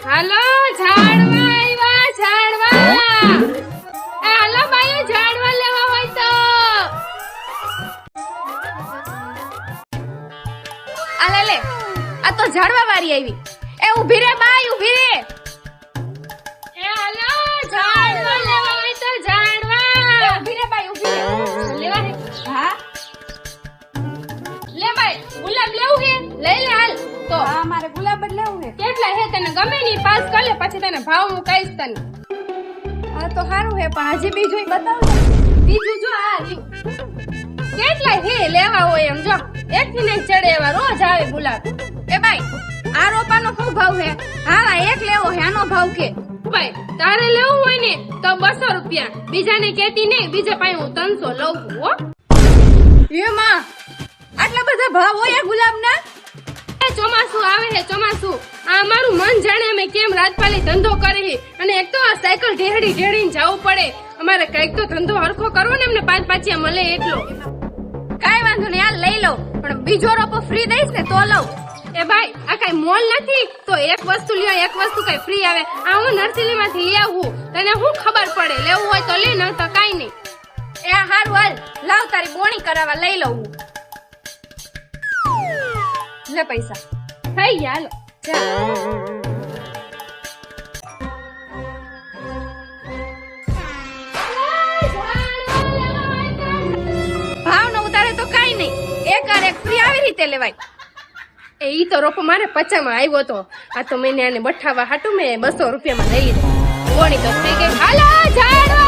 હાલો ઝાડવા આવ્યા ઝાડવા. એ હાલો બાઈ ઝાડવા લેવા હોય તો. આલે લે આ તો ઝાડવા વાળી આવી. એ ઊભી રે બાઈ ઊભી રે. એ હાલો ઝાડવા લેવા હોય તો ઝાડવા. ઊભી રે બાઈ ઊભી રે. લેવા હે? હા લે બાઈ ગુલાબ લેવું હે? લઈ લે હાલ તો. હા મારે ગુલાબ જ લેવું છે. કેટલા હે તને ગમે ની પાસ કર લે પછી તને ભાવ હું કહીશ તને. હા તો સારું હે પણ હજી બીજું બતાવ ને. બીજું જો આ રહ્યું. કેટલા હે લેવા હોય એમ જો. એક થી ને ચડે એવા રોજ આવે ગુલાબ. એ બાઈ આ રોપાનો શું ભાવ છે? હા એક લેવો છે આનો ભાવ કે? ભાઈ તારે લેવું હોય ને તો 200 રૂપિયા. બીજાને કેતી નહીં, બીજા પાસે હું 300 લઉં છું હો. એ માં આટલા બધા ભાવ હોય આ ગુલાબના? ચોમાસું આવે છે ચોમાસું. આ મારું મન જાણે અમે કેમ રાજપાલી ધંધો કરે છે. અને એક તો આ સાયકલ ઢેડી ઢેડીને જવું પડે. અમારે કઈક તો ધંધો હરખો કરવો ને એમને 5 મળે એટલો. કાઈ વાંધો નહીં આ લઈ લઉં પણ બીજો રોપો ફ્રી દઈશ ને તો લઉં. એ ભાઈ આ કઈ મોલ નથી તો એક વસ્તુ લ્યો એક વસ્તુ કઈ ફ્રી આવે. આ હું નર્સરી માંથી લઈ આવું. તને શું ખબર પડે? લેવું હોય તો લે ન તો કાઈ નહીં. એ હારું હાલ લાવ તારી બોણી કરાવવા લઈ લઉં. લે પૈસા થઈ ગયા હાલો. ભાવ ન ઉતારે તો કાઈ નહીં. એક આર એક ફ્રી આવી રીતે લેવાય. એ ઈ તો રોપો મારે 50 માં આવ્યો તો. આ તો મેં આને બઠાવા હાટું મેં 200 રૂપિયામાં લઈ લીધો. કોણી તો થઈ ગઈ. હાલો ઝાડવા